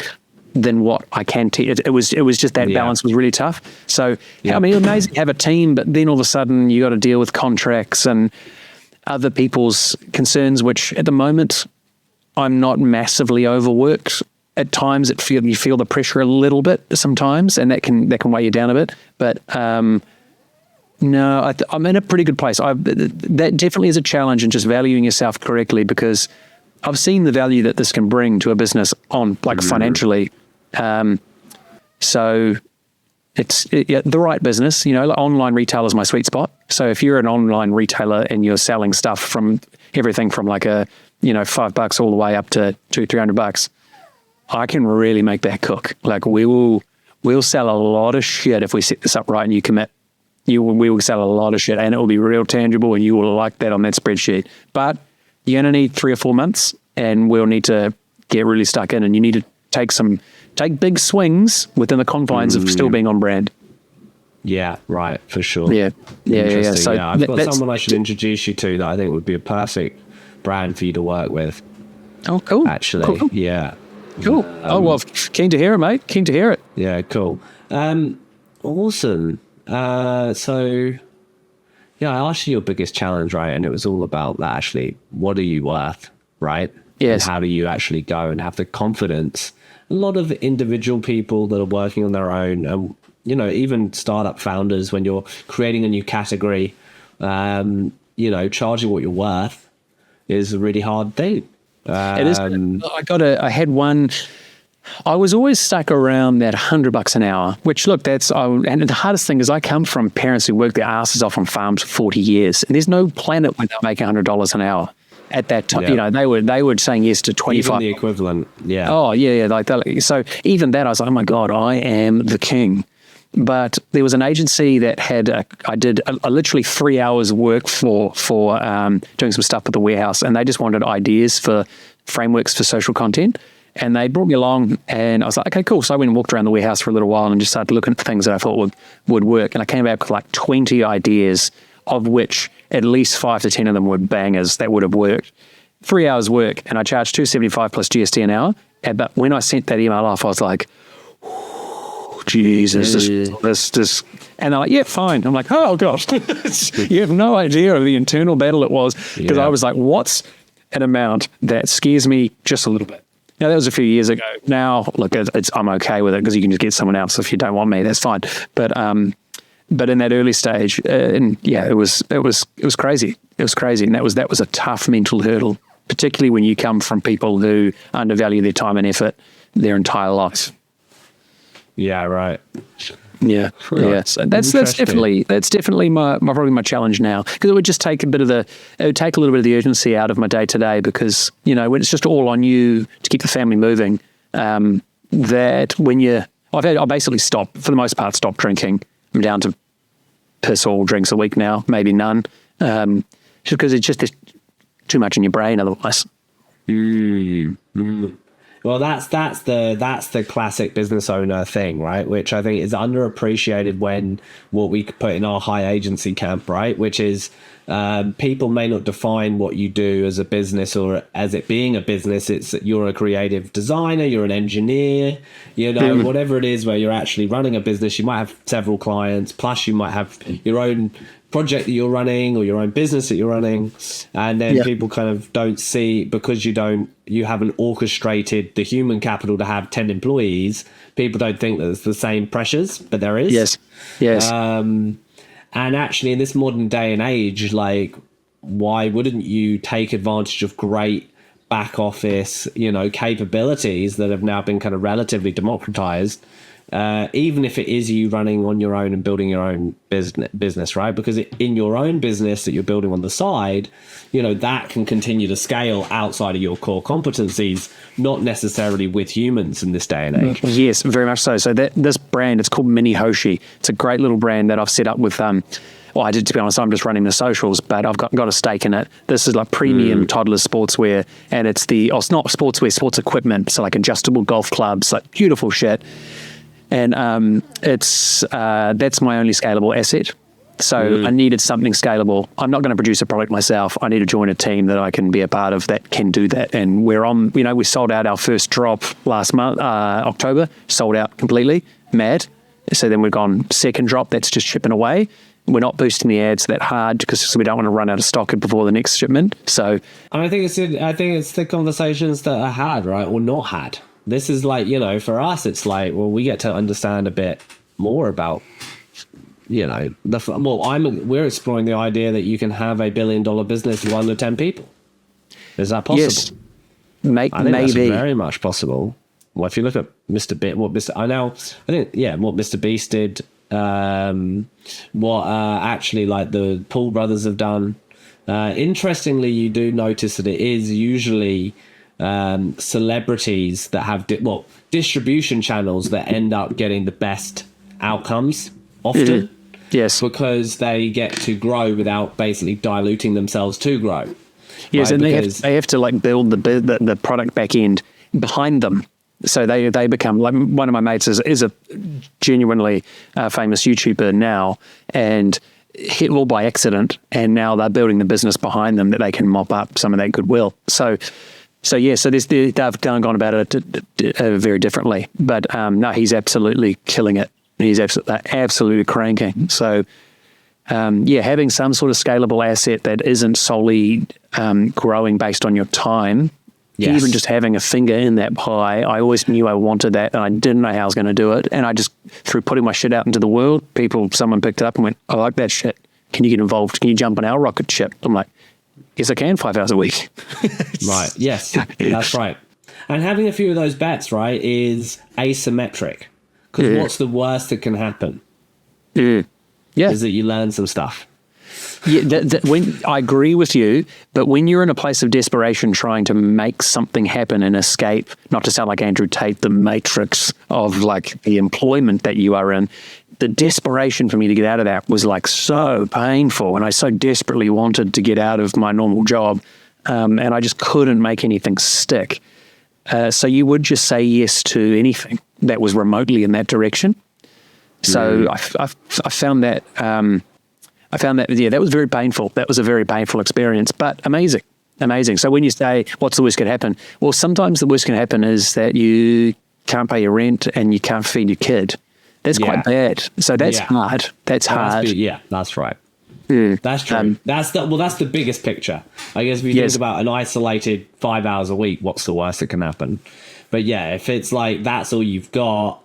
than what I can teach. It was just that balance was really tough. So, I mean, amazing to have a team, but then all of a sudden you got to deal with contracts and other people's concerns, which at the moment I'm not massively overworked. At times you feel the pressure a little bit sometimes, and that can weigh you down a bit. But no, I'm in a pretty good place. That definitely is a challenge in just valuing yourself correctly, because I've seen the value that this can bring to a business financially. So it's the right business, online retail is my sweet spot. So if you're an online retailer and you're selling stuff from everything from $5 all the way up to $200-300, I can really make that cook. Like we'll sell a lot of shit if we set this up right and you commit. We will sell a lot of shit, and it will be real tangible, and you will like that on that spreadsheet. But you're going to need 3 or 4 months, and we'll need to get really stuck in, and you need to take big swings within the confines of still being on brand. Yeah, right, for sure. Yeah. So I've got someone I should introduce you to that I think would be a perfect brand for you to work with. Oh, cool. Actually, cool. Yeah. Cool. Keen to hear it, mate. Keen to hear it. Yeah, cool. Awesome. So, I asked you your biggest challenge, right? And it was all about that, actually. What are you worth, right? Yes. And how do you actually go and have the confidence? A lot of individual people that are working on their own, and even startup founders, when you're creating a new category, charging what you're worth is a really hard thing. It is. I had one. I was always stuck around that $100 an hour, which and the hardest thing is I come from parents who work their asses off on farms for 40 years, and there's no planet where they're making $100 an hour at that time. Yeah. They were saying yes to 25. Even the equivalent. Yeah. Oh yeah. So even that, I was like, oh my God, I am the king. But there was an agency that I did literally 3 hours work for doing some stuff at the warehouse, and they just wanted ideas for frameworks for social content. And they brought me along, and I was like, okay, cool. So I went and walked around the warehouse for a little while and just started looking at things that I thought would work. And I came back with like 20 ideas, of which at least 5 to 10 of them were bangers that would have worked. 3 hours work, and I charged $275 plus GST an hour. But when I sent that email off, I was like, Jesus, this. And they're like, yeah, fine. I'm like, oh gosh, you have no idea of the internal battle it was, because I was like, what's an amount that scares me just a little bit? Now, that was a few years ago. Now, look, I'm okay with it, because you can just get someone else if you don't want me. That's fine. But in that early stage, it was crazy. It was crazy, and that was a tough mental hurdle, particularly when you come from people who undervalue their time and effort their entire life. Yeah, right. Yeah. So that's definitely my challenge now, because it would just take a little bit of the urgency out of my day to day, because when it's just all on you to keep the family moving. That when I basically stopped drinking. I'm down to piss all drinks a week now, maybe none, just because there's too much in your brain otherwise. Well, that's the classic business owner thing, right? Which I think is underappreciated when what we put in our high agency camp, right? Which is people may not define what you do as a business or as it being a business. It's you're a creative designer, you're an engineer, whatever it is where you're actually running a business. You might have several clients, plus you might have your own project that you're running or your own business that you're running, and then people kind of don't see, because you haven't orchestrated the human capital to have 10 employees, people don't think that there's the same pressures, but there is. Yes. And actually in this modern day and age, like, why wouldn't you take advantage of great back office, capabilities that have now been kind of relatively democratized. Even if it is you running on your own and building your own business, right? Because in your own business that you're building on the side, that can continue to scale outside of your core competencies, not necessarily with humans in this day and age. Yes, very much so. So this brand, it's called Mini Hoshi. It's a great little brand that I've set up with, I did, to be honest, I'm just running the socials, but I've got a stake in it. This is like premium toddler sportswear, and it's not sportswear, sports equipment. So like adjustable golf clubs, like beautiful shit. And that's my only scalable asset. So I needed something scalable. I'm not going to produce a product myself. I need to join a team that I can be a part of that can do that. And we're on, we sold out our first drop last month, October, sold out completely, mad. So then we've gone second drop, that's just shipping away. We're not boosting the ads that hard because we don't want to run out of stock before the next shipment. So I think it's the conversations that are had, right, or not had. This is like, for us, it's like, well, we get to understand a bit more about, we're exploring the idea that you can have $1 billion business with under 10 people. Is that possible? Yes, I think maybe. That's very much possible. Well, if you look at what Mr. Beast did, what actually like the Paul brothers have done. Interestingly, you do notice that it is usually celebrities that have distribution channels that end up getting the best outcomes often. Yes, because they get to grow without basically diluting themselves to grow. Yes, right? and they have to like build the product back end behind them. So they become, like, one of my mates is a genuinely famous YouTuber now, and hit all by accident, and now they're building the business behind them that they can mop up some of that goodwill. So they've gone about it very differently. But no, he's absolutely killing it. He's absolutely cranking. So having some sort of scalable asset that isn't solely growing based on your time. Yes. Even just having a finger in that pie, I always knew I wanted that, and I didn't know how I was going to do it. And I just, through putting my shit out into the world, someone picked it up and went, I like that shit. Can you get involved? Can you jump on our rocket ship? I'm like, yes, I can, 5 hours a week. Right. Yes, that's right. And having a few of those bets, right, is asymmetric. Because what's the worst that can happen? Yeah. Is that you learn some stuff. Yeah, when I agree with you, but when you're in a place of desperation trying to make something happen and escape, not to sound like Andrew Tate, the matrix of like the employment that you are in, the desperation for me to get out of that was like so painful, and I so desperately wanted to get out of my normal job, and I just couldn't make anything stick. So you would just say yes to anything that was remotely in that direction. So I found that... that was very painful. That was a very painful experience, but amazing. So when you say, what's the worst that can happen? Well, sometimes the worst can happen is that you can't pay your rent and you can't feed your kid. That's quite bad. So that's hard. That's hard. That's right. That's true. That's the biggest picture. I guess if you think about an isolated 5 hours a week, what's the worst that can happen? But yeah, if it's like that's all you've got,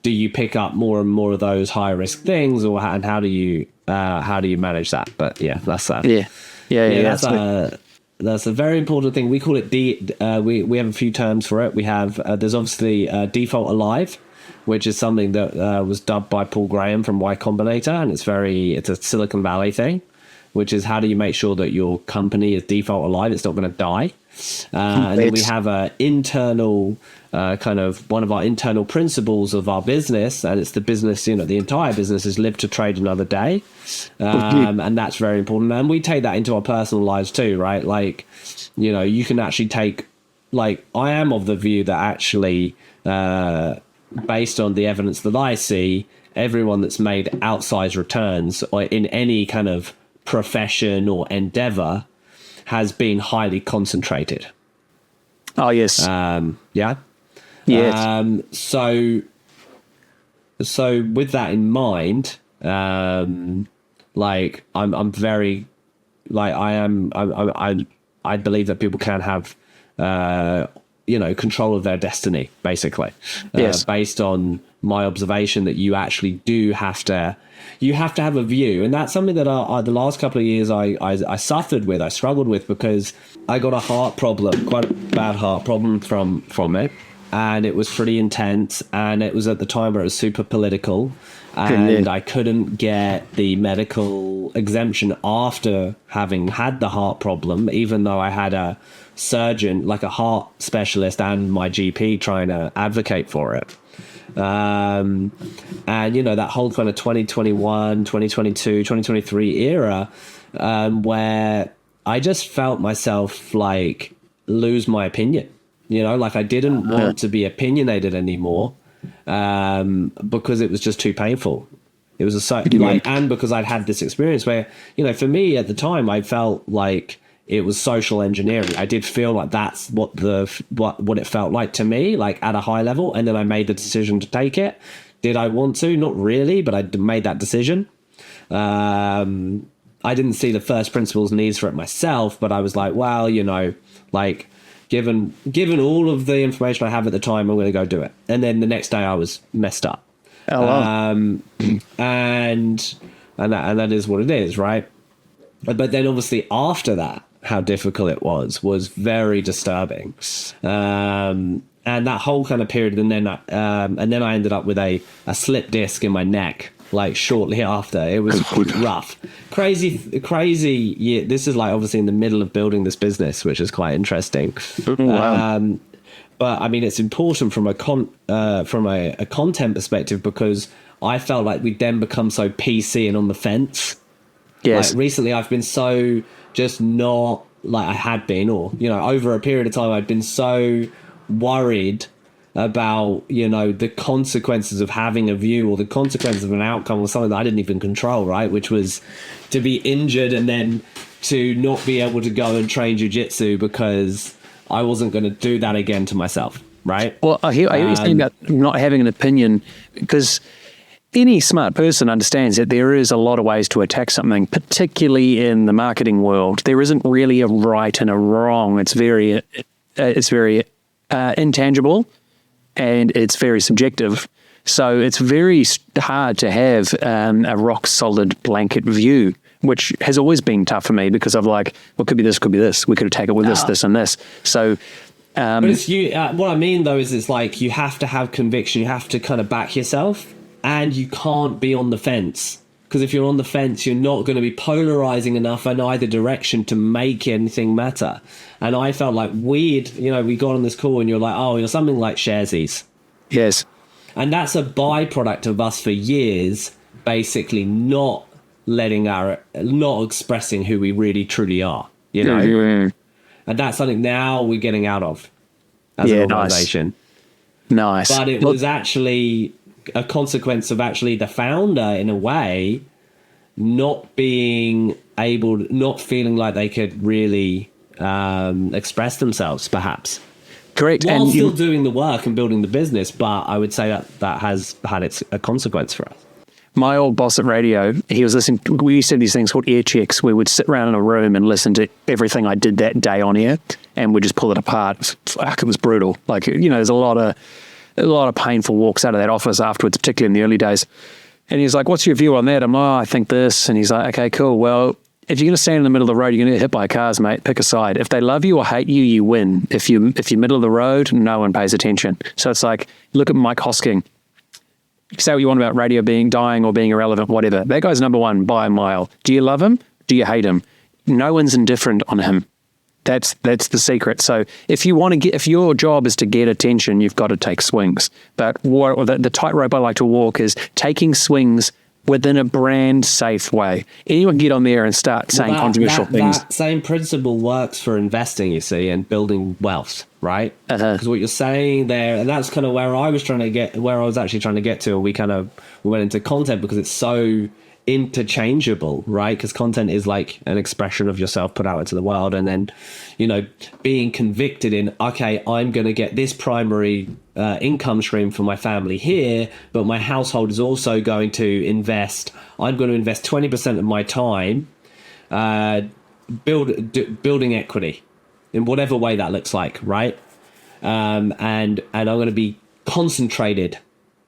do you pick up more and more of those high risk things, or how do you manage that? But yeah, that's that. That's a very important thing. We call it we have a few terms for it. We have there's obviously default alive, which is something that was dubbed by Paul Graham from Y Combinator, and it's a Silicon Valley thing, which is how do you make sure that your company is default alive? It's not going to die. And then we have an internal kind of one of our internal principles of our business, and it's the business, the entire business is live to trade another day. And that's very important. And we take that into our personal lives too, right? Like, you can actually take, like, I am of the view that actually, based on the evidence that I see, everyone that's made outsized returns or in any kind of profession or endeavor has been highly concentrated. Oh, yes. Yes. So with that in mind, like I'm very, like I believe that people can have, control of their destiny, basically. Yes. Based on my observation that you actually do have to have a view. And that's something that the last couple of years I suffered with, I struggled with, because I got a heart problem, quite a bad heart problem from it. And it was pretty intense. And it was at the time where it was super political. And I couldn't get the medical exemption after having had the heart problem, even though I had a surgeon, like a heart specialist, and my GP trying to advocate for it. And, that whole kind of 2021, 2022, 2023 era, where I just felt myself like lose my opinion, like I didn't want to be opinionated anymore. Because it was just too painful. It was and because I'd had this experience where, for me at the time, I felt like it was social engineering. I did feel like that's what it felt like to me, like at a high level. And then I made the decision to take it. Did I want to? Not really, but I made that decision. I didn't see the first principles needs for it myself, but I was like, well, Given all of the information I have at the time, I'm going to go do it. And then the next day I was messed up. Oh, wow. And that is what it is, right? But then obviously after that, how difficult it was very disturbing. And that whole kind of period, and then I ended up with a slip disc in my neck. Like shortly after, it was rough, crazy. Yeah, this is like obviously in the middle of building this business, which is quite interesting. Wow. But I mean, it's important from a content perspective, because I felt like we'd then become so PC and on the fence. Yes. Like recently, I've been so just not like I had been, or over a period of time, I'd been so worried about the consequences of having a view, or the consequences of an outcome, or something that I didn't even control, right? Which was to be injured and then to not be able to go and train jiu-jitsu because I wasn't going to do that again to myself, right? Well, I hear you saying about not having an opinion, because any smart person understands that there is a lot of ways to attack something, particularly in the marketing world. There isn't really a right and a wrong. It's very intangible. And it's very subjective. So it's very hard to have a rock solid blanket view, which has always been tough for me, because of like, well, could be this, could be this. We could attack it with this, and this. So, but it's you. What I mean though is, it's like you have to have conviction. You have to kind of back yourself, and you can't be on the fence. Because if you're on the fence, you're not going to be polarizing enough in either direction to make anything matter. And I felt like we got on this call and you're like, oh, something like Sharesies. Yes. And that's a byproduct of us for years, basically not expressing who we really truly are, And that's something now we're getting out of as an organization. Nice. But it was actually a consequence of actually the founder, in a way, not feeling like they could really express themselves, perhaps. Correct. While and still doing the work and building the business, but I would say that has had a consequence for us. My old boss at radio, he was listening. We used to have these things called ear checks, where we'd sit around in a room and listen to everything I did that day on air, and we'd just pull it apart. Fuck, it was brutal. Like, there's a lot of painful walks out of that office afterwards, particularly in the early days. And he's like, what's your view on that? I'm like, I think this. And he's like, okay, cool. Well, if you're going to stand in the middle of the road, you're going to get hit by cars, mate. Pick a side. If they love you or hate you, you win. If you're middle of the road, no one pays attention. So it's like, look at Mike Hosking. Say what you want about radio being dying or being irrelevant, whatever. That guy's number one by a mile. Do you love him? Do you hate him? No one's indifferent on him. That's the secret. So if your job is to get attention, you've got to take swings. But the tightrope I like to walk is taking swings within a brand safe way. Anyone can get on there and start saying controversial things. That same principle works for investing, you see, and building wealth, right? Because what you're saying there, and that's kind of where I was actually trying to get to, and we went into content because it's so interchangeable, right? Because content is like an expression of yourself put out into the world, and then being convicted in, okay, I'm going to get this primary income stream for my family here, but my household is also going to invest. I'm going to invest 20% of my time building equity in whatever way that looks like, right? and I'm going to be concentrated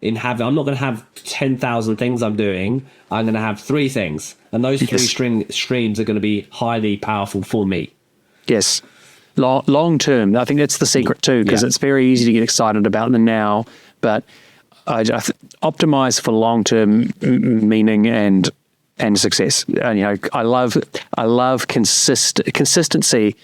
in having. I'm not going to have 10,000 things I'm doing. I'm going to have 3 things, and those 3 streams are going to be highly powerful for me. Yes. Long term, I think that's the secret too, because it's very easy to get excited about the now, but I optimize for long term meaning and success. And I love consistency.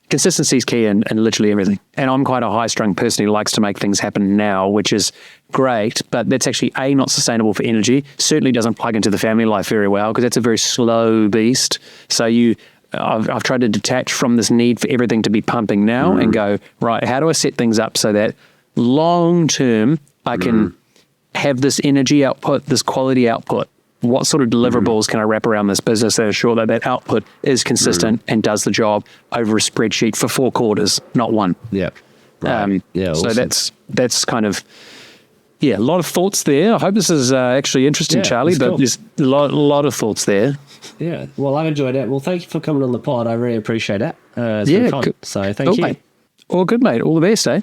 Consistency is key in literally everything. And I'm quite a high strung person who likes to make things happen now, which is great, but that's actually not sustainable for energy. Certainly doesn't plug into the family life very well, because that's a very slow beast. So I've tried to detach from this need for everything to be pumping now and go, right, how do I set things up so that long term I can have this energy output, this quality output? What sort of deliverables can I wrap around this business that ensure that output is consistent and does the job over a spreadsheet for 4 quarters, not one? Yeah. Right. So that's kind of, a lot of thoughts there. I hope this is actually interesting, Charlie, but cool. There's a lot of thoughts there. Yeah. Well, I've enjoyed it. Well, thank you for coming on the pod. I really appreciate it. It's been fun. So thank you. Mate. All good, mate. All the best, eh?